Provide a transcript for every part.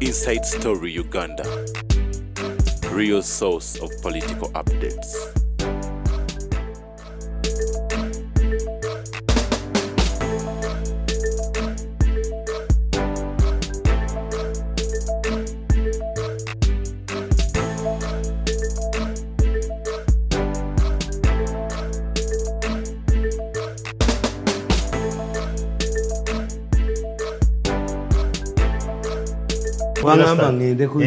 Inside Story Uganda, real source of political updates. Wangamba ngende ku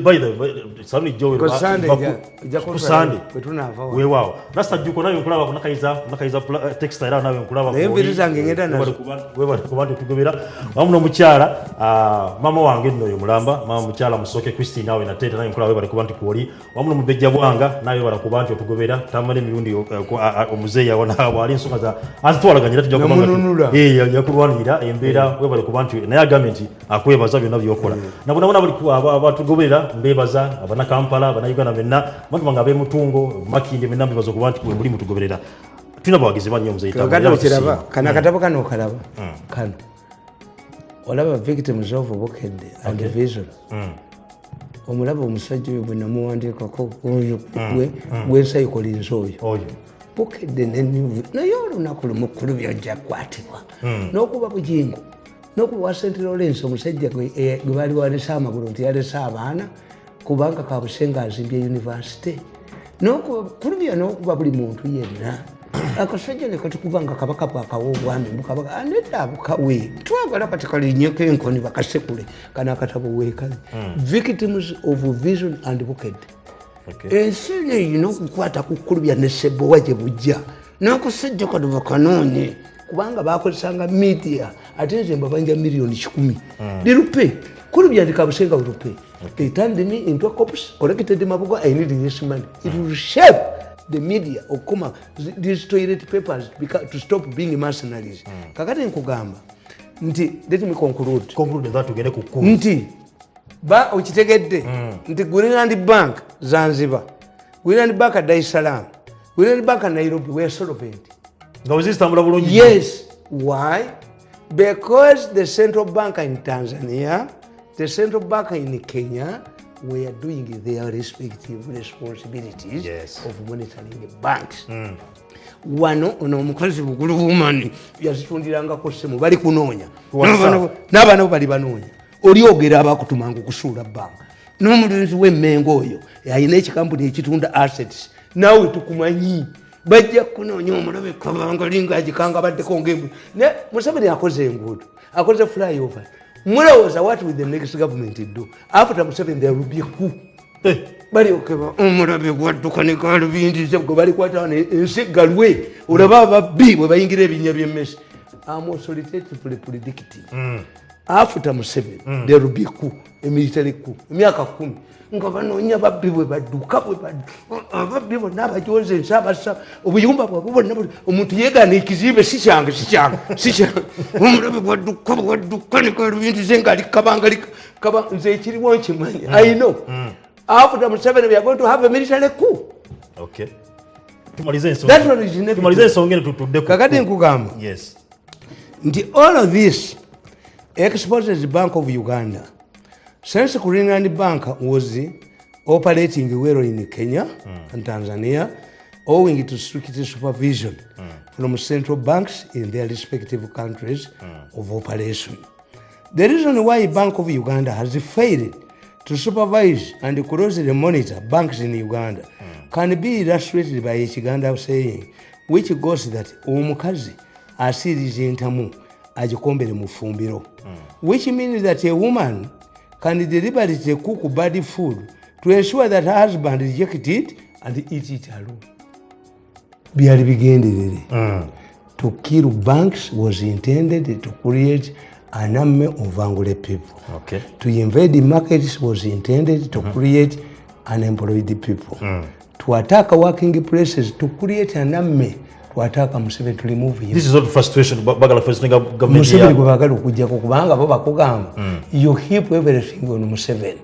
by the way sami Joe ko Sunday we wow nasa juko nayo nkulaba kunakaiza textile nayo nkulaba ko ebiri zange ngenda nazo we bali kubantu tugobera bamuno mukyala mama wange nno yo mulamba mama mukyala musoke Christine nawe na tete nayo nkulaba we bali kubantu kuoli bamuno mubejja bwanga nayo bali kubantu tugobera Tamale Mirundi omuzeeya wana wali nsonga za azitwalaganyira tujja kubanga yakulwanira embeera we bali kubantu naye government akwebaza byonna byokola nabona bali abatugobera mbebaza abana Kampala abana Uganda benna bantu banga abe mutungo makindi benna mbebaza kubantu kwe muri mutugoberera tuna bawagizi banyo omuzeeya kiraba kana katabo kano okalaba kano olaba victims of Bokede and Vision omulaba omusajja oyo bwe namuwandiikako oyo gwe psychologist oyo Bokede naye olunaku lumukulu byojja kwatibwa n'okuba bujingo n'okuba St. Lawrence omusajja gwe bali walesa amagulu nti yalesa abaana kubanga kabusenga azimbye university n'okuba n'okuba buli muntu yenna akasajja ne kati kubanga kabaka bwakawa obwami mukabaka aneta abukawe twagala kati kalinyeko enkoni bakasekule kana akatabo weekale victims of Vision and Bokede ensi yino okukwata ku kulubya ne Sebo gye bujja n'akusajja kati bakanoonye kubanga bakozesanga media ate nze mbabanja milioni 10 lirupe kulubya ndikabusenga lirupe they turned me into a corpse collected mabugo I need this money it will shape the media okuma these toilet papers to stop being mercenaries kakati nkugamba nti let me conclude that tugende ku nti ba okitegedde nti Greenland Bank Zanzibar Greenland Bank Dar es Salaam Greenland Bank Nairobi were solvent. Yes. Why? Because the central bank in Tanzania, the central bank in Kenya were doing their respective responsibilities of monitoring the banks. Wano omukazi bugulu woman yazitundilanga ko semu bali kunoonya n'abaana bali banoonya oli ogera abakutumanga okusuula banka n'omulinzi w'emmengo oyo yalina ekikampuni ekitunda assets nawe tukumanyi bajja kunoonya omulabe kabanga linga agikanga baddeko ngembu ne Museveni akoze enguudo akoze flyover mulowooza what will the next government do after Museveni there will be a coup bali okeba omulabe gwadduka ne kalubindize gwe bali kwatana ensigalwe olaba ababbi bwe bayingira ebinya by'emmesi I'm authoritatively predicting after Museveni there will be a coup a military coup emyaka 10 nga banoonya babbi bwe badduka ababbi bonna abajoze ensabasa obuyumba bwabwe bonna omuntu yeegaana ekizimbe si kyange omulabe bwadduka ne kalubindize nga likabanga nze ekiriwo nkimanyi I know after Museveni we are going to have a military coup. Okay. Tumalize ensonga tutudde kakati nkugamba nti all of this exposes the Bank of Uganda since Greenland Bank was operating well in Kenya and Tanzania owing to strict supervision from central banks in their respective countries of operation. The reason why Bank of Uganda has failed to supervise and closely monitor banks in Uganda can be illustrated by a Uganda saying which goes that omukazi asiriza entamu agikombere mu fumbiro which means that a woman can deliberately cook bad food to ensure that her husband rejects it and eat it alone. Byali bigenderere to kill banks was intended to create an army of angry people. To invade the markets was intended to create unemployed people. To attack working places to create an army to attack Museveni to remove him. This is not frustration bagala first government Museveni gwe bagala okujjako kubanga bo bakugamba you heap everything on Museveni.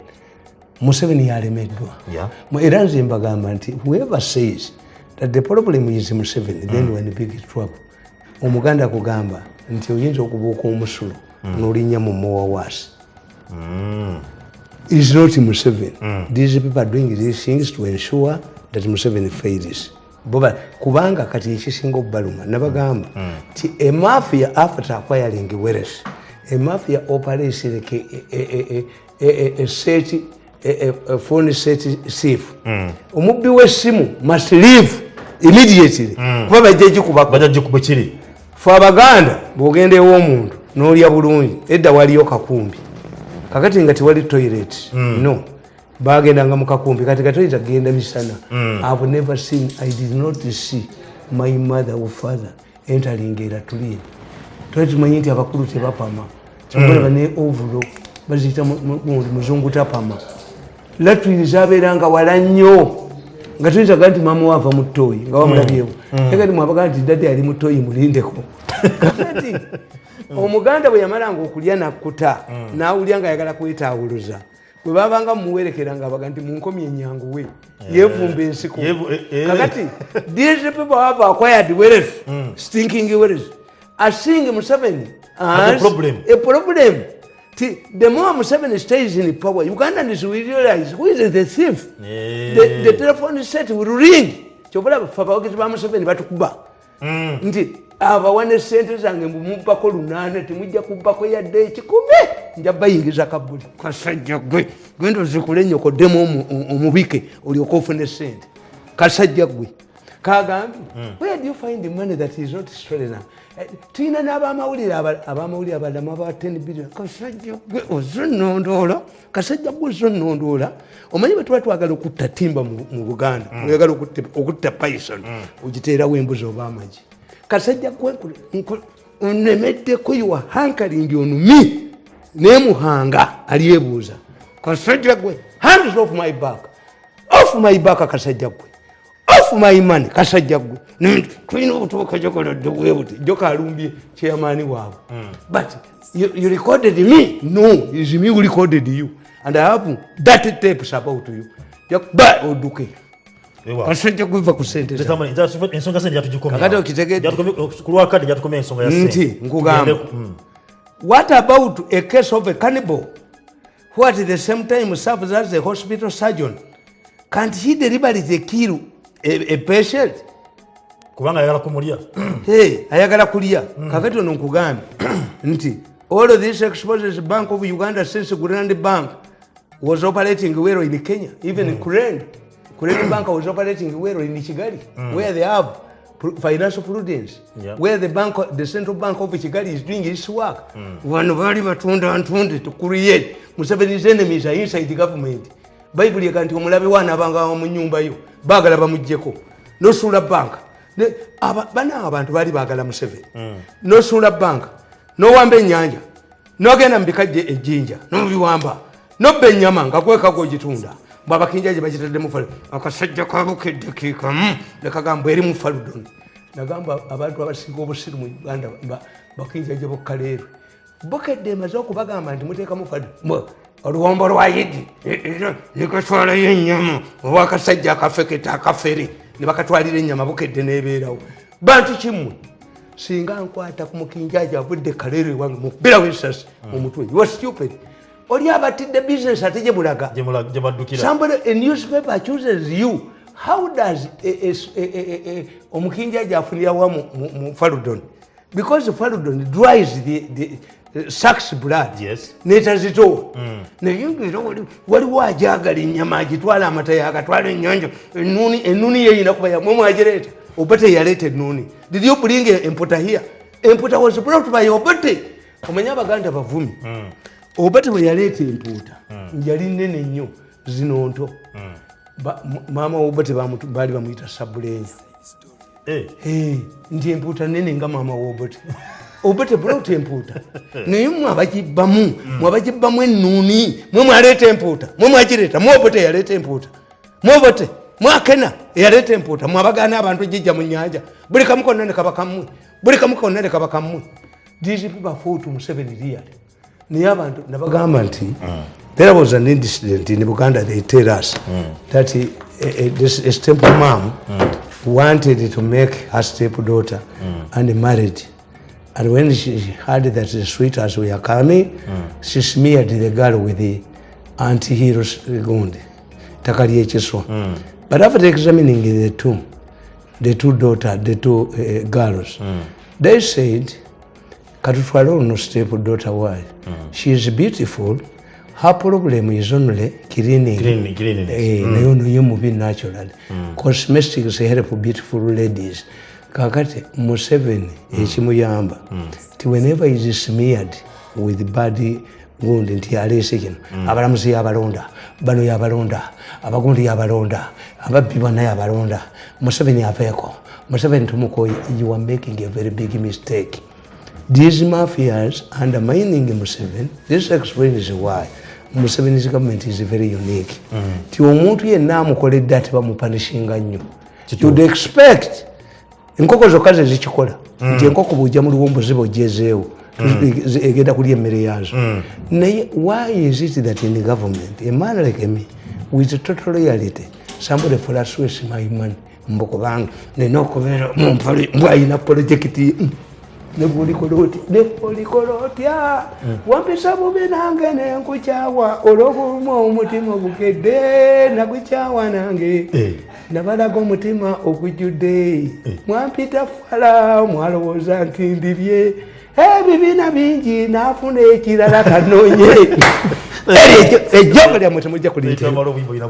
Museveni yalemeddwa. Era nze mbagamba nti whoever says that the problem is Museveni then we're in big trouble. Omuganda kugamba nti oyinza okubuuka omusulo n'olinnya mu mowa waasi is not Museveni. These people are doing these things to ensure that Museveni fails. Boba kubanga kati ekisinga obbaluma nabagamba ti a mafia after acquiring wealth, a mafia operates like a phone set safe. Omubbi w'essimu must leave immediately kuba bajja kubakiri. Fe Abaganda bw'ogenda ew'omuntu n'olya bulungi edda waliyo kakumbi kakati nga tewali toilet no bagendanga mu kakumbi kati toilet agenda misana. I've never seen, I did not see my mother or father entering era tuliye tumanyi nti abakulu tebapama kyongolaba ne ovulo baziyita muzungu tapama latwiri zabeeranga wala nnyo nga tuyinzaga nti mama wava mu ttooyi nga wamulabyewo ekati mwabaga nti dadde ali mu ttooyi mulindeko. Kati omuganda bwe yamalanga okulya nakkuta n'awulya nga ayagala kwetaawuluza bwe babanga mumuwerekera nga abaga nti munkomye enyanguwe yeevumba ensiko. Kakati these people have acquired wealth, stinking wealth, are seeing Museveni as a problem. The more Museveni stays in power, Ugandans will realize who is the thief. The telephone set will ring. Kyobula babawagezi ba Museveni batukuba nti abawane sente zange mbumubbako 8 timujja kubbako yadde ekikume nja bayingiza kabuli kasajja gwe gwendo zikule nyoko demo omubike olyoka ofune sente kasajja gwe kagambi where do you find the money that is not stolen now? Tuyina n'abamawulire abalamu aba 10 billion kasajja gwe ozonnondoola kasajja gwe ozonnondoola. Omanyi bwe tuba twagala okutta timba mu Buganda oyagala okutta python ogiteerawo embuzi oba amagi kasajja gwe onemeddeko iwa hankering onumi nemuhanga alyebuuza kasajja gwe hands off my back kasajja gwe off my money kasajja gwe tulina obutuuka jokolodde bwebuti joka alumbye chairman waabwe but you recorded me. No, it's me who recorded you and I have dirty tapes about you. But oduke kasajja kuva ku sente ensonga sente jatugikomya kakati okitegedde kulwa kadi jatukomya ensonga ya sente nti nkugamba what about a case of a cannibal who at the same time serves as a hospital surgeon? Can't he deliberately kill a patient kubanga ayagala kumulya? Ayagala kulya. Kakati ono nkugambye nti all of this exposes Bank of Uganda since Grand Bank was operating well in Kenya, even Kurend Bank was operating well in Kigali, where they have financial prudence, where the central bank of Kigali is doing its work. One very batunda to create Museveni's enemies are inside the government. Bible yakanti omulabe wana abanga mu nyumba yo bagala bamujjeko no sula bank bana abantu bali bagala Museveni no sula bank no wambe ennyanja no genda mbikajje ejjinja no biwamba no benyama ngakweka ko gitunda babakinjaje bagitadde mu falu akasajja kabukedde kika nekagamba eri mu faludon nagamba abantu abasinga obusiru mu Uganda bakinjaje bokkaleero bokedde mazo kubagamba nti muteeka mu falu oluwombo lwayidi nikatwala yennyama oba akasajja akafeketa akafere ne bakatwalira ennyama bukedde n'ebeerawo bantu kimwe singa nkwata ku mukinjaja avudde kaleero ewange mukubirawo essasi omutwe. You are stupid. Oli abatidde business ate gye bulaga somebody a newspaper chooses you. How does omukinjaja afunira wa mu Faludon? Because Faludon dries the sucks blood. Yes. Netazitowa neyingira waliwo ajagala ennyama agitwala amatayo agatwala ennyonjo ennuni yeyina kuba yamwe mwagireeta Obote yaleta ennuni. Did you bring Emputa here? Emputa was brought by Obote. Omanya Abaganda bavumi. Obote bwe yaleta Emputa yali nnene nnyo zino nto. Mama Obote baali bamuyita Sabulenya. Nti Emputa nnene nga mama w'Obote. Obote brought Emputa. Naye mmwe abagibbamu ennuni mwe mwaleeta Emputa. Mwe mwagireeta. Mwe Obote yaleeta Emputa. Mwe Obote mwakena yaleta Emputa. Mwabagaana abantu jijja mu nnyanja. Buli kamu konna ne kaba kammwe. Buli kamu konna ne kaba kammwe. These people fought Museveni really. Naye abantu nabagamba nti there was an incident in Uganda. They tell us that a step mom wanted to make her stepdaughter and married. And when she heard that the sweethearts were coming, she smeared the girl with the anti-hero Gundi, Takali Echiswa. But after examining the two girls, they said, Katutwalo no step daughter why? She is beautiful. Her problem is only cleaning. You move naturally. Cosmetics help beautiful ladies. Kakati Museveni echimuyamba. Whenever it is smeared with body wound nti aleseken abalamuzi yabalonda bano yabalonda abagundi yabalonda ababbiwa naye abalonda Museveni aveeko Museveni tumuko. You are making a very big mistake. These mafias undermining Museveni. This explains why Museveni's government is very unique. Ti omuntu yenna amukoledde ate bamupanishinga nnyo. You'd expect enkoko zokka ze zikikola nti enkoko bw'ojja mu luwombo ziba ogyezeewo egenda kulya emmere yaazo. Naye why is it that in the government a man like me with total loyalty somebody fluctuates my money mbokobanga nina okubeera mumpale mbwayina projekiti nebulikolotya wampisa bubi nange nenkukyawa olw'okuluma omutima ogukedde nagukyawa nange nabalaga omutima ogujjudde mwampita fala mwalowooza nti ndibye ebibiina bingi naafuna ekirala kanoonye ejjogo lyammwe temujja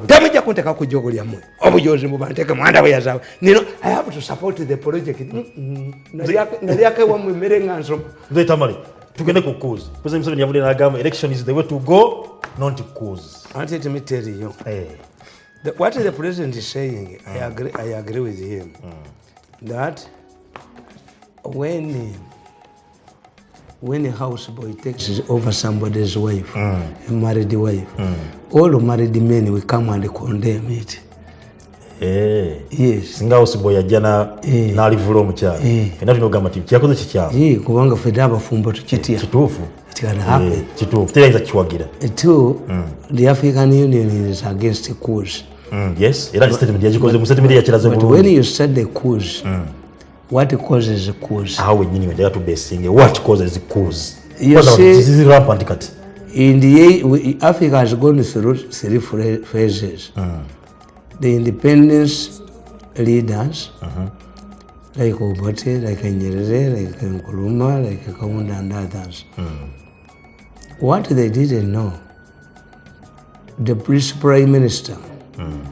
temujja kunteka ku jjogo lyammwe obujozi mubanteke mwanda bwe yazaawe nino I have to support the project nalyako ewammwe emmere nga nsoma Tamale tugende ku cause President Museveni yavudde n'agamba election is the way to go not to cause. Let me tell you what the president is saying. I agree with him that when a houseboy takes over somebody's wife, a married wife, all married men will come and condemn it. Yes. Singa houseboy ajja n'alivula omukyala. Fenna tunogamba nti kyakoze kikyamu. Kubanga fedde abafumbo tukitya. Kituufu. It can happen. Kituufu. Terayinza kiwagira. Two, the African Union is against the cause. Yes. Era statement yagikoze mu statement yakiraze bulungi. But when you start the cause, what causes the cause? How we need to basing what causes the cause? You see, this is rampant cut. In the Africa has gone through three phases. The independence leaders, like Obote, like Nyerere, like Nkrumah, like Kaunda and others. What they didn't know, the British Prime Minister,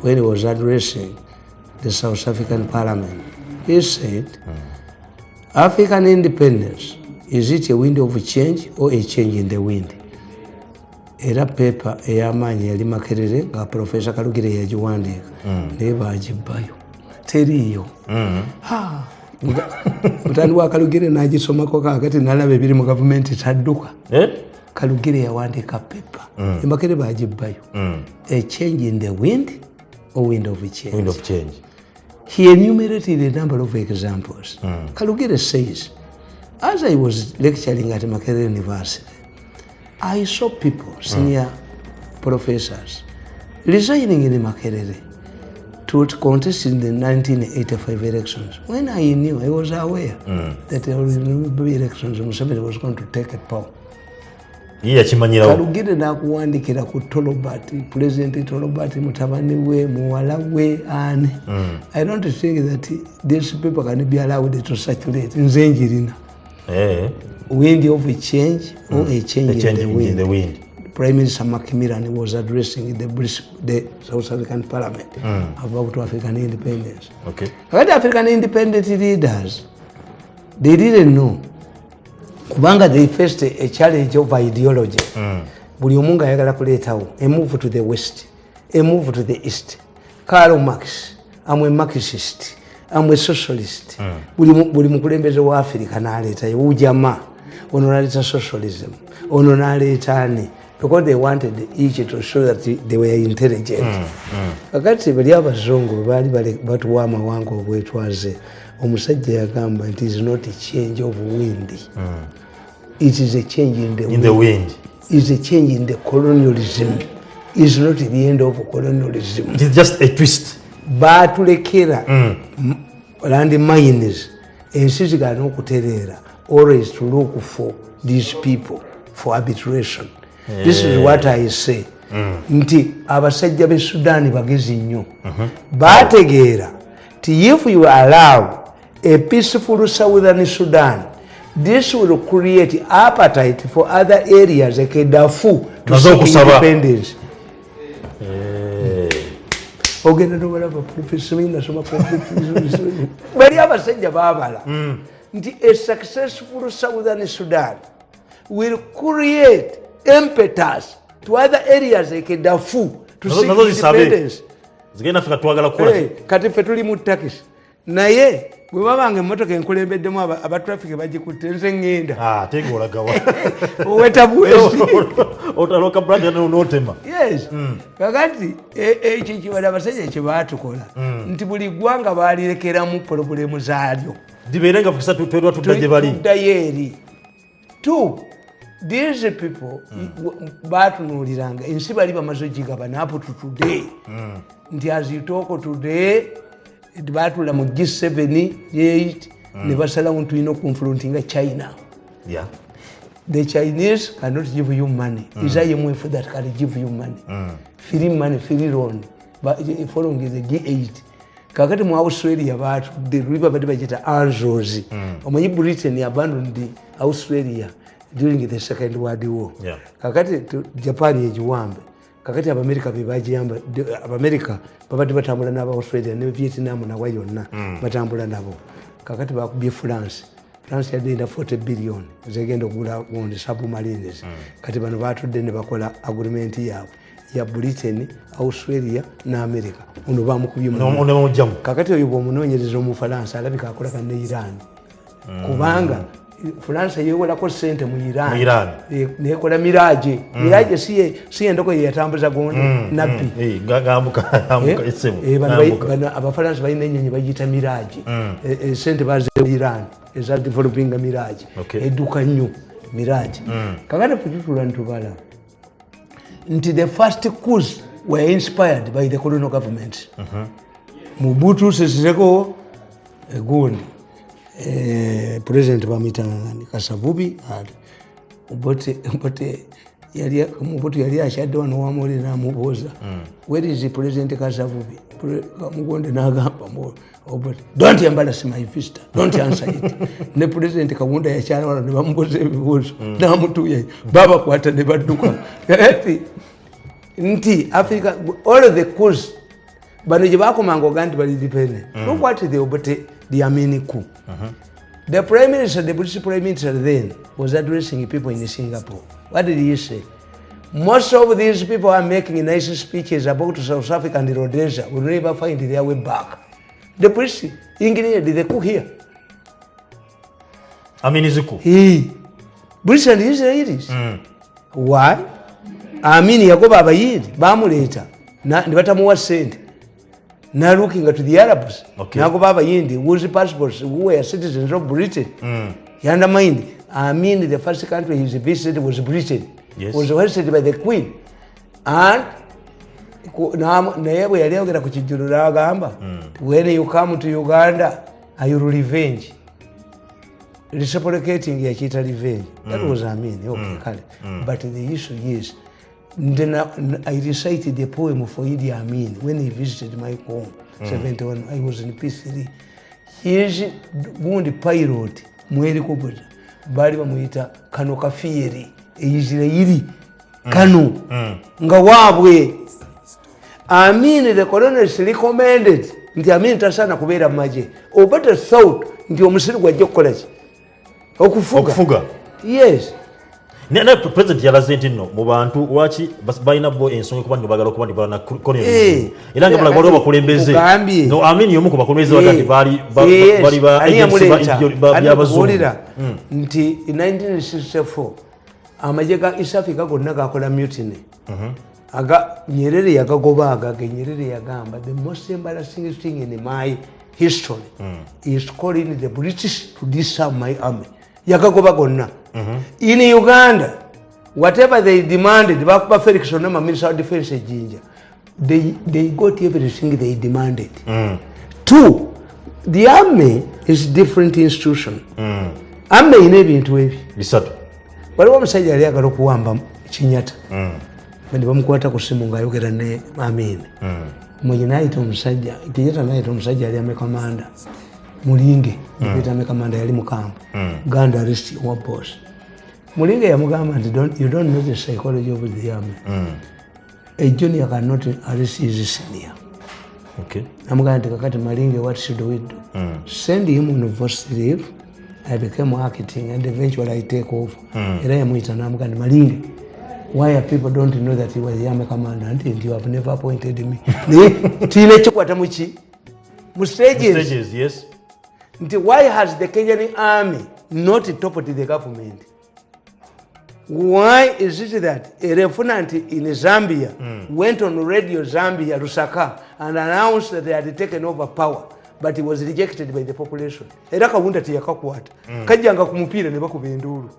when he was addressing the South African Parliament, he said, African independence, is it a wind of change or a change in the wind? Era paper ey'amaanyi yali Makerere nga Professor Kalugire yagiwandiika naye baagibbayo teriiyo. Mutandi wa Kalugire n'agisomako kaakati n'alaba ebiri mu gavumenti tadduka. Kalugire yawandiika paper Makerere baagibbayo. A change in the wind or wind of change? Wind of change. He enumerated a number of examples. Kalugire says, as I was lecturing at Makerere University, I saw people, senior professors, resigning in Makerere to contest in the 1985 elections. When I knew, I was aware that there will be elections, Museveni was going to take a power. Kalugire n'akuwandikira ku Tolobati, President Tolobati, mutabani we, muwala we, and I don't think that these people can be allowed to circulate. Nze njirina. Wind of a change or a change in the wind. Prime Minister Macmillan was addressing the South African Parliament about African independence. Okay. But African independent leaders, they didn't know. Kubanga they faced a challenge of ideology. Buli omu nga ayagala kuleetawo a move to the west, a move to the east. Karl Marx, I'm a Marxist, I'm a socialist. Buli mukulembeze wa Africa n'aleetayo ujama ono n'aleeta socialism, ono n'aleeta ani, because they wanted each to show that they were intelligent. Kakati bali abazungu baali batuwa amawanga obwetwaze. Omusajja yagamba nti it is not a change of wind. It is a change in the wind. It is a change in the colonialism. It is not the end of colonialism. It is just a twist. Batulekera land mines ensi zigana okutereera always to look for these people for arbitration. This is what I say. nti abasajja b'e Sudan bagezi nnyo bategeera ti if you allow a peaceful southern Sudan, this will create appetite for other areas like Darfur to seek independence. Ogenda nobalaba Professor Minda soma completely bali abasajja baabala nti a successful southern Sudan will create impetus to other areas like Darfur to seek independence. Zigenda fika twagala kukola kati ffe tuli mu takisi naye bwe babanga emmotoka enkulembeddemu aba traffic bagikutte nze ngenda tegolagawa wetabuwesi otaloka brother n'otema. Yes. Kakati ekyo kibala abasajja kye baatukola nti buli ggwanga baalirekeramu pulogulemu zaalyo dibeerenga fukisa tutwerwa tudda gye bali tuddayo eri. Two, these people baatunuuliranga ensi bali bamaze ogigabana up to today nti as you talk today baatula mu G7 G8 ne basalawo tulina okunfrontinga China. The Chinese cannot give you money. It's IMF that can give you money. Free money, free loan. But following the G8. Kakati mu Australia baatu the river bagita Anzozi. Omanyi Britain abandoned Australia during the Second World War. Kakati Japan yejiwambe. Kakati Abamerika bebagiyamba Abamerika babadde batambula n'aba Australia ne Vietnam nawa yonna batambula nabo. Kakati bakubye France yadde enda 40 billion zegenda okugula gundi submarines. Kati bano batudde ne bakola agreement yaabwe ya Britain, Australia na America. Ono bamukubye mu kakati oyo bw'omunoonyereza Omufalansa alabika akolaka ne Iran. Kubanga France yekolako sente mu Iran nekola Mirage. Mirage si endoko yeyatambuza gundi nabbi bano Abafalansa balina ennyonyi bagiyita Mirage. Sente baze mu Iran eza developing Mirage edduka nnyo Mirage. Kakati tutula ntubala nti the first coups were inspired by the colonial government. Mobutu Sese Seko gundi President Bamitangani Kasavubi Obote Mobutu yali ashadde wano wamulira amubuuza where is the President Kasavubi mugonde n'agamba Obote don't embarrass my visitor, don't answer it. Ne President Kaunda yakyala wano ne bamubuuza ebibuuzo n'amutuuya babakwata ne badduka nti Africa all the coups bano gye bakomanga Uganda bali independent. Look what the Obote the Amini coup. The Prime Minister, the British Prime Minister then was addressing people in Singapore. What did he say? Most of these people are making nice speeches about South Africa and Rhodesia will never find their way back. The British engineer did the coup here. Amini Zuku. British and Israelis. Why? Amini yagoba abayindi bamuleta ne batamuwa sente. Now looking at the Arabs, nagoba abayindi whose passports who were citizens of Britain. You understand? I mean, the first country he visited was Britain. Was hosted by the Queen. And naye bwe yali ayogera ku kijjulo n'agamba when you come to Uganda are you revenge reciprocating yakiyita revenge. That was okay kale. But the issue is then I recited the poem for Idi Amin when he visited my home 71. I was in P3. His gundi pilot mweri kubuta bali bamuyita Kano Kafieri Israeli Kano nga wabwe Amin the colonels recommended nti Amin tasana kubeera maje Obote thought nti omusiri gwajja kukola ki okufuga. Yes. Nene president yalaze nti no mu bantu waki balina bo ensonga kuba bagala okuba bana kolera era nga bala bakulembeze no Amini yomu ku bakulembeze wakati bali ba byabazungu nti in 1964 amaje ga East Africa gonna gakola mutiny aga Nyerere yagagoba Nyerere yagamba the most embarrassing thing in my history is calling the British to disarm my army. Yagagoba gonna in Uganda, whatever they demanded, Bakuba Felix Onama, Minister of Defense Jinja, they got everything they demanded. Two, the army is different institution. Army in every into every. Lisatu. But what say yali agala kuwamba Chinyata. bandi bamukwata ku simu ng'ayogera ne Amin mwenye naayita omusajja Kenyatta naayita omusajja yali amekamanda Mulinge yapita amekamanda yali mukamba Uganda arrest wa boss Mulinge yamugamba nti you don't know the psychology of the army a junior cannot arrest his senior. Okay. Amugamba nti kakati Malinge, what should we do? Send him on university leave. I became marketing and eventually I take over. Era yamuyita n'amugamba nti Malinge, why people don't know that he was the army commander and you have never appointed me. Tiina ekikwata mu ki? Mu stages. Yes. Nti why has the Kenyan army not toppled the government? Why is it that a revenant in Zambia went on radio Zambia, Lusaka, and announced that they had taken over power, but he was rejected by the population? Era kawunda tiyakakwata. Kajjanga ku mupiira ne bakuba enduulu.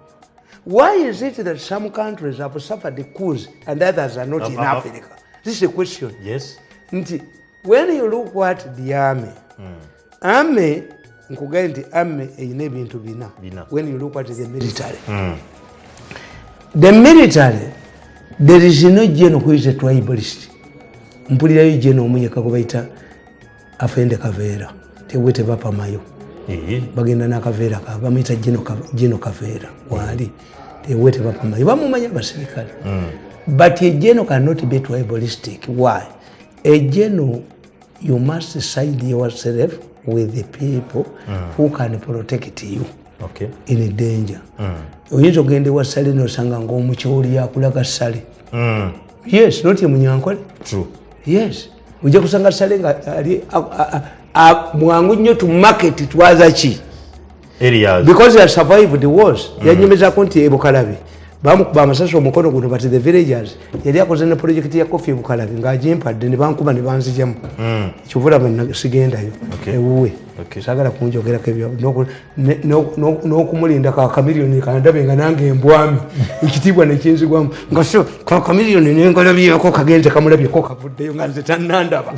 Why is it that some countries have suffered the coups and others are not in Africa? This is a question. Yes. Nti, when you look at the army, army, nkugaye nti army eyina ebintu bina. When you look at the military. The military, there is no general who is a tribalist. Mpulirayo general omunyeka gwe bayita Afende Kaveera. Tewete bapa mayo. Bagenda na Kaveera bamuyita general Kaveera. Wali. Tewete bapa mayo. Bamumanya basirikale. But a general cannot be tribalistic. Why? A general, you must side yourself with the people who can protect you. Okay. In danger. Oyinza ogenda ewa ssale n'osanga ng'omukyoli yakulaga ssale. Yes, not ye Munyankole. True. Yes. Ojja kusanga ssale nga ali mwangu nnyo to market twaza ki? Areas. Because he has survived the wars. Yanyumizaako nti e Bukalabi bamukuba amasasi omukono guno but the villagers yali akoze ne project ya coffee e Bukalabi ng'agimpadde ne bankuba ne banzijamu. Kivula bwe sigendayo. Ewuwe. Sagala kunjogerako ebyo n'okumulinda ka kamiliyoni kandabe nga nange embwami ekitiibwa nekinzigwamu nga so ka kamiliyoni nengalabyeko kagenze kamulabyeko kavuddeyo nga nze tannandaba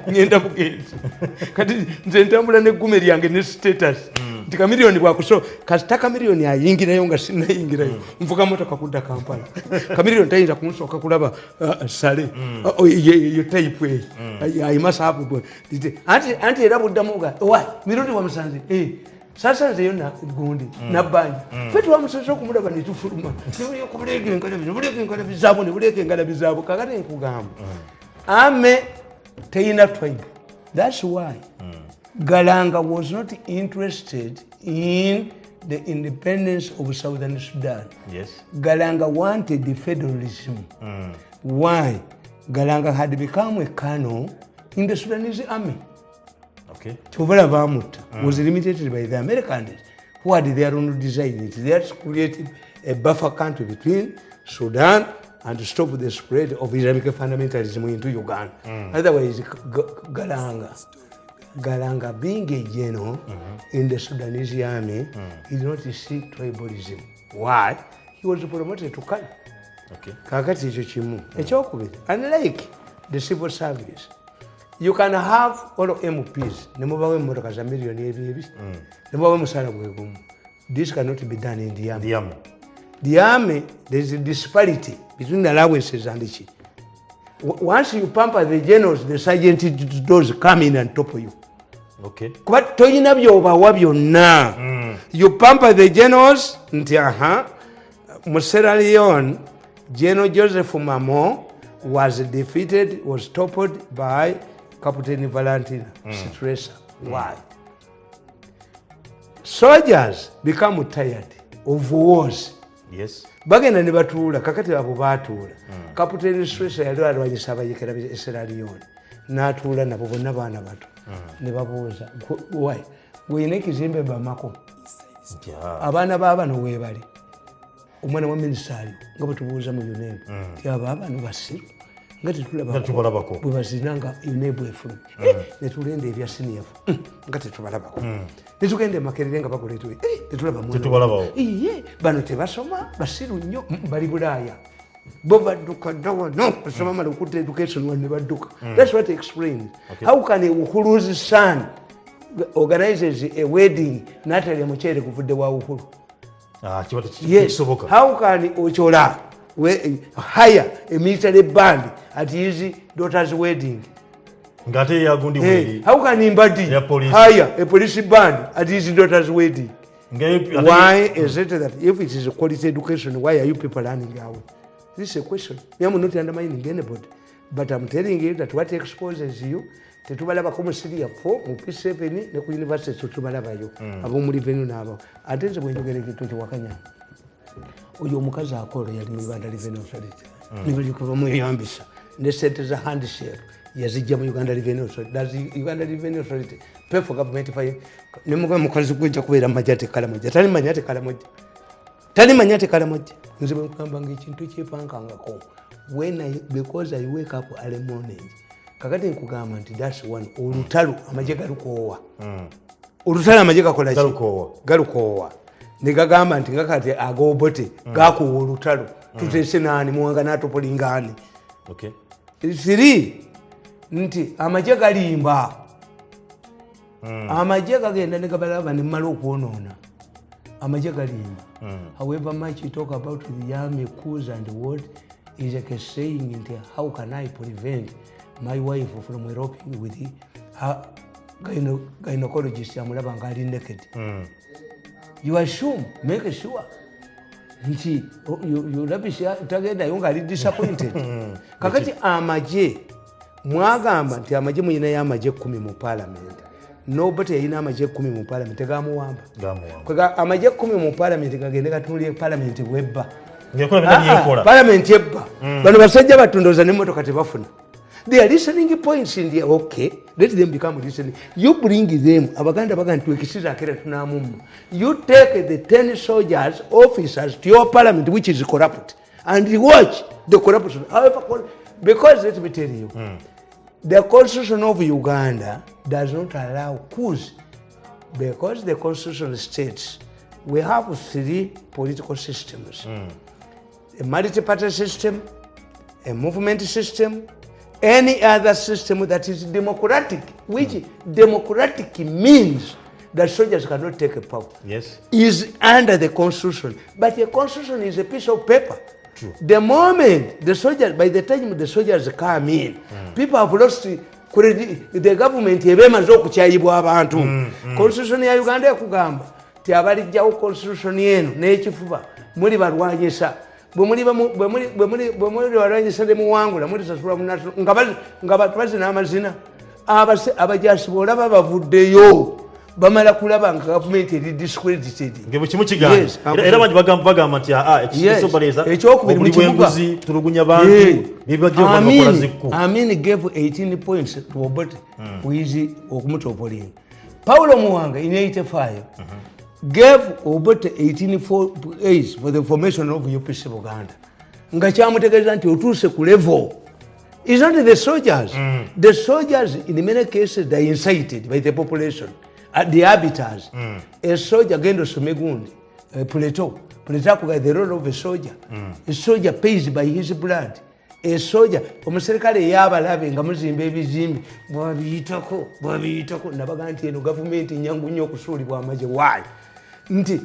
ngenda bugenzi kati nze ntambula n'eggume lyange ne status nti kamiliyoni bwakuso kasita kamiliyoni ayingirayo nga sinnayingirayo nvuga motoka kudda Kampala kamiliyoni tayinza kunsooka kulaba sale yo type eyo ayimasaabu anti era buddamu ga Mirundi wa musanze sasa nze yonna gundi nabbanja ffe twamusanze okumulaba ne tufuluma buleeka engalabi zaabo ne buleeka engalabi zaabo kakati nkugamba ame teyina tribe. That's why Galanga was not interested in the independence of Southern Sudan. Yes. Galanga wanted the federalism. Why? Galanga had become a colonel in the Sudanese army. Okay. Chovala Bamut was limited by the Americans who had their own design. They had created a buffer country between Sudan and to stop the spread of Islamic fundamentalism into Uganda. Otherwise, Galanga being a general in the Sudanese army, he did not see tribalism. Why? He was promoted to colonel. Okay. Kakati ekyo kimu. Ekyokubiri, unlike the civil service, you can have all MPs, ne mubawe emmotoka za miliyoni ebiri, ne mubawe musaala gwe gumu. This cannot be done in the army. The army, there is a disparity between the allowances and the chi. Once you pamper the generals, the sergeant does come in and topple you. Okay. Kuba toyina byobawa byonna. You pamper the generals, nti mu Sierra Leone, General Joseph Mamo was defeated, was toppled by Captain Valentina Stresa. Why? Soldiers become tired of wars. Yes. Bagenda ne batuula kakati abo baatuula. Captain Stresa yali alwanyisa abayekera e Sierra Leone. N'atuula nabo bonna baana bato. Ne babuuza, why? Gweyina ekizimbe Bamako. Abaana baabano weebali. Omwana wa minisita aliwo nga bwe tubuuza mu UNEB nti abo abaana basiru nga tetulabako bwe bazina nga UNEB efulumye ne tulenda ebya siniyafu nga tetubalabako ne tugenda e Makerere nga bakola tetulaba bano tebasoma basiru nnyo bali Bulaaya bo badduka dda wano basoma mala okutta education wano ne badduka. That's what explains how can a Uhuru's son organizes a wedding n'atalya muceere guvudde wa Uhuru. Yes. How can Ochola hire a military band at his daughter's wedding. How can anybody hire a police band at his daughter's wedding? Why is it that if it is a quality education, why are you people running away? This is a question. I am not undermining anybody, but I'm telling you that what exposes you tetubalaba ko musiri yafo mu P7 ne ku university tetubalaba yo abo muri venue nabo atenze bwenjogere kitu kiwakanya oyo omukazi akolo yali mu Uganda Revenue Authority nibali kuva mu yambisa ne sente za handshake yazijja mu Uganda Revenue Authority. Does Uganda Revenue Authority pay for government fire? Ne mukazi kujja kubeera majate kala moja tali manyate kala moja tali manyate kala moja nze bwekamba ng'ekintu kyepankangako because I wake up early morning kakati nkugamba nti that's one olutalo amaje galukoowa olutalo amaje gakola ki galukoowa ne gagamba nti ngakati agobote gakuwa olutalo tutese nani muwanga n'atopolingani siri nti amaje galimba amaje gagenda ne gabalaba ne mmala okwonoona amaje galimba. However much you talk about the army coups and what is like a saying into how can I prevent my wife from eloping with her gynecologist amulaba ngali naked. You assume, make sure you rubbish tagenda yo ngali disappointed. Kakati amaje mwagamba nti amaje muyina y'amaje 10 mu parliament. Nobody yina amaje 10 mu parliament gamuwamba. Kwa amaje 10 mu parliament gagende gatulye parliament webba. Parliament yebba. Bano basajja batondoza ne motoka tebafuna. They are listening points in the okay. Let them become listening. You bring them. Abaganda bagantu ekisiza kera tunamumu. You take the 10 soldiers, officers to your parliament which is corrupt, and you watch the corruption. However, because let me tell you, the constitution of Uganda does not allow coups, because the constitution states we have 3 political systems: a multi-party system, a movement system, any other system that is democratic, which democratic means that soldiers cannot take a power, is under the constitution. But the constitution is a piece of paper. True. The moment the soldiers, by the time the soldiers come in, people have lost the government ebemaze okukyayibwa abantu. Constitution ya Uganda ekugamba ti abalijjawo constitution yeno n'ekifuba muli balwanyisa bwe muri balwanyisa ne muwangula muri sasula munaso nga batwaze n'amazina abajasi bolaba bavuddeyo bamala kulaba nga government eri discredited ngebo kimu kiganda era bantu bagamba nti ekisobaleza ekyokubiri mu kibuga tulugunya bantu bibajje okukola zikku. Amin gave 18 points to Obote wizi okumutopolinga. Paulo Muwanga in 85 gave Obote 18 points for the formation of UPC Uganda. Nga kyamutegeeza nti otuuse ku level. It's not the soldiers. The soldiers in many cases they are incited by the population. The arbiters, a soldier gendo sumegundi, Plato the role of a soldier. A soldier pays by his blood. A soldier, omuserikale yabalabe nga muzimba ebizimbi bwabiyitako nabaga nti eno gavumenti nyangu nnyo okusuulibwa amaje. Why? Nti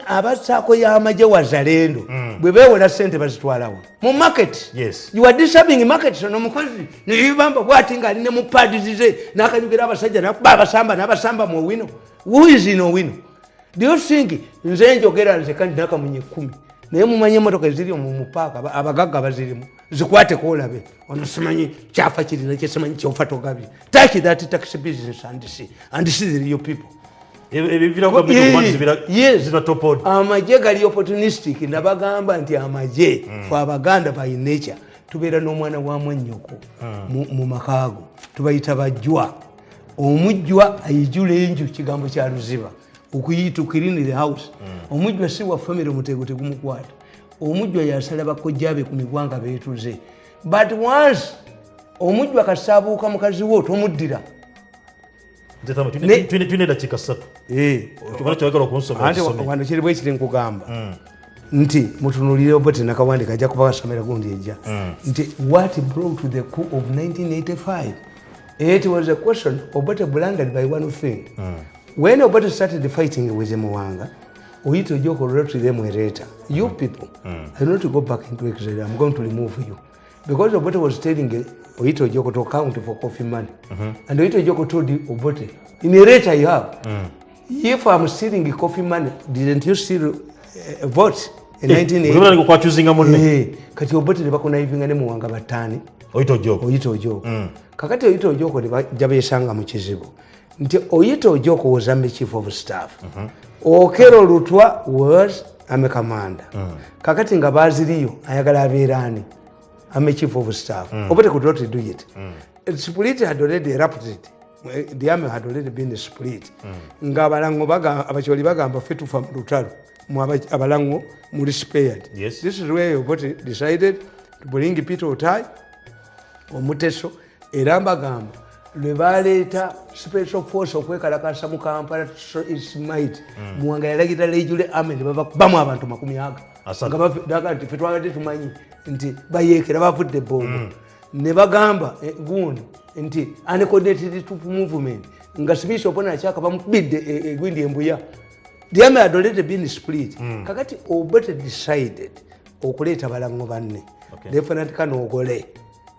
abasaako y'amaje wazalendo bwe beewola ssente bazitwalawo mu market. You are disturbing market. So nomukozi neyibamba bwati nga ali ne mu pads ze n'akanyugira abasajja nakuba abasamba n'abasamba mu Owino. Who is in Owino? Do you think nze njogera nze kandi nakamunye 10 naye mumanye emotoka eziri mu mupaaka abagagga bazirimu zikwate koolabe ono simanyi kyafa kirina kyesimanyi kyofa togabye. Take that taxi business and see the real people. Amaje gali opportunistic nabagamba nti amaje for Abaganda by nature tubeera n'omwana wa mwannyoko mu makaago tubayita bajjwa. Omujjwa ayijula enju kigambo kya Luziba okuyita clean the house. Omujjwa si wa family mutego tegumukwata. Omujjwa yasala bakojjabe ku migwanga beetuze. But once omujjwa kasaabuuka mukazi wo tomuddira. Twineda chika 3. Tukana kyagala okunsoma. Ante wano kiribwe kiri nkugamba. Nti mutunulire Obote nakawandika ajja kuba kasomera gundi ejja. Nti what brought to the coup of 1985? It was a question Obote blundered by one thing. When Obote started fighting with Muwanga, Oyito Ojoko wrote to them a letter. You people, I don't to go back into exile. I'm going to remove you. Because Obote was telling Oyito Ojoko to account for coffee money. And Oyito Ojoko told Obote, in a letter you have, if I'm stealing coffee money, didn't you still vote in 1980? Kati Obote nebako naiving ne muwanga batani. Oyito Ojoko. Kakati Oyito Ojoko jabesanga mu kizibu. Nti Oyito Ojoko was a chief of staff. Okero Lutwa was a commander. Kakati nga baziriyo ayagala abeerani. I'm chief of staff. Obote could not do it. The split had already erupted. The army had already been split. Nga abalango abacholi bagamba fetu from Lutalo. Abalango muri spared. Yes. This is where Obote decided to bring Peter Otai Omuteso eramba gamba lwebaleta special force okwekalakasa mu Kampala is might muwanga yalagita lejule army ne bava bamu abantu 100 nga daga nti fetwagate tumanyi nti bayekera bavudde bombo ne bagamba gundi nti uncoordinated troop movement nga Smith opona achaka bamubidde egwindi embuya. The army had already been split. Kakati Obote decided okuleta balango banne. Lieutenant Colonel Ogole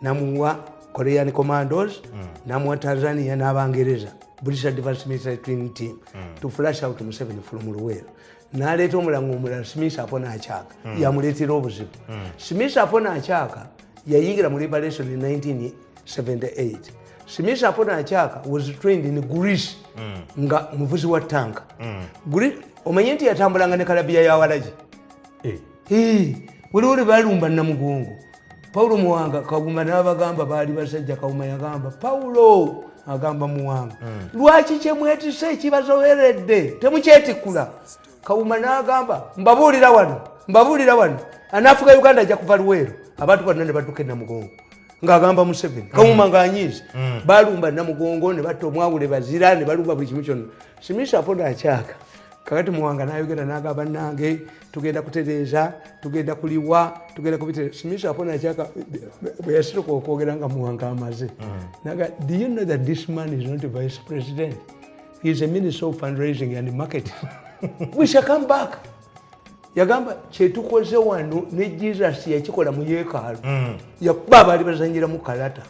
namuwa Korean commandos, namuwa Tanzania n'Abangereza, British Advanced Military Training Team, to flash out Museveni from Luwero. N'aleeta omulango omulala Smith apona achaka, yamuleetera obuzibu. Smith apona achaka yayingira mu liberation in 1978. Smith apona achaka was trained in Greece, nga muvuzi wa tanka. Greece, omanye nti yatambulanga ne Kalabiya ya Walaji. Waliwo balumba Namugongo. Paulo Muwanga Kaguma n'abagamba baali basajja. Kaguma yagamba Paulo agamba Muwanga, lwaki kyemwetise ekibazoweredde temukyetikula. Kaguma n'agamba mbabuulira wano anaafuga Uganda ajja kuva Luweero abantu bonna ne badduka Namugongo ng'agamba Museveni. Kaguma ng'anyiize balumba Namugongo ne batta omwawule bazira ne balumba buli kimu kyonna. Smith aponda akyaka. Kakati Muwanga n'ayogera n'agamba nange tugenda kutereeza, tugenda kuliwa, tugenda kubitereeza. Smith apona akyaka bwe yasituka okwogera nga Muwanga amaze. Naga, do you know that this man is not a vice president? He is a minister of fundraising and marketing. We shall come back. Yagamba kyetukoze wano ne Jesus yakikola mu yeekaalu. Yakuba abaali bazanyira mu kalata.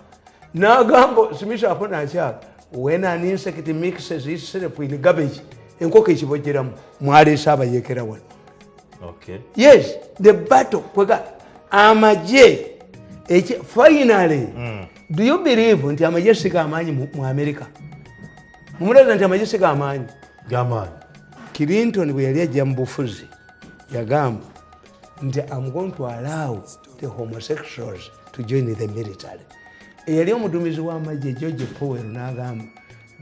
N'agamba Smith apona akyaka, when an insect mixes itself in garbage, enkoko ekibojjeramu mwaleese abayeekera wano. Yes, the battle kwega amaje finally. Do you believe nti amaje siga amaanyi mu America? Mumulaza nti amaje siga amaanyi gamaanyi. Clinton bwe yali ajja mu bufuzi yagamba nti I'm going to allow the homosexuals to join the military. Eyali omuduumizi w'amagye George Powell n'agamba,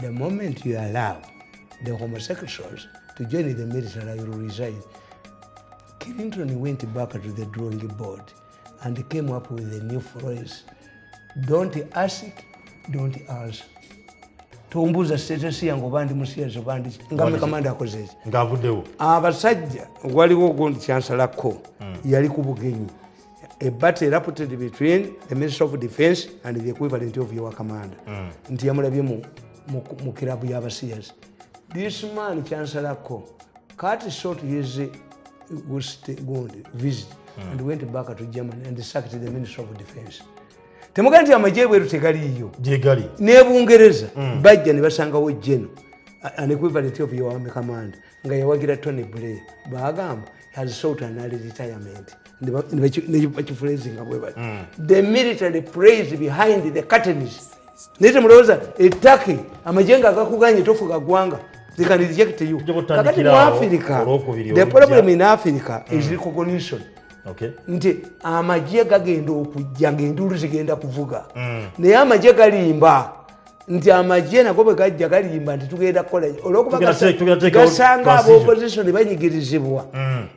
the moment you allow the homosexuals to join the military, I will resign. Clinton went back to the drawing board and came up with a new phrase. Don't ask, don't answer. Tombuza status yango bandi musiyazo bandi ngame kamanda akozeje ngavuddewo abasajja waliwo gondi chancellor ko yali ku bugenyi. A battle erupted between the Minister of Defense and the equivalent of your commander. Nti yamulabye mu kirabu y'abasiyazi. This man, Chancellor Ko, cut short his visit and went back to Germany and sacked the Minister of Defense. Temuganti amaje bweru tegaliyo. Jegali. Ne Bungereza bajja ne basangawo General, an equivalent of your army commander. Nga yawagira Tony Blair. Bagamba has sought an early retirement. The military prays behind the curtains. Nete muloza etaki amajenga akakuganye tofuga gwanga. They can reject you. Kakati mu Africa, the problem in Africa is recognition. Nti amaje gagenda okujja ng'enduulu zigenda kuvuga. Naye amaje galimba. Nti amaje nago bwe gajja galimba nti tugenda kukola. Olw'okuba gasanga ab'opposition banyigirizibwa.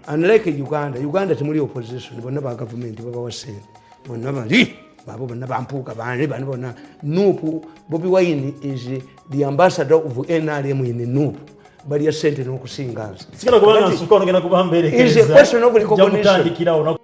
Unlike Uganda temuli opposition. Bonna ba government babawa ssente. Bonna bali babo bonna bampuuka bane bonna. Nuupu Bobi Wine is the ambassador of NRM in Nuupu. Bali ya ssente n'okusinga nze. Sigala kubanga nsuka onogenda kuba mbeerekereza. Is a question of recognition.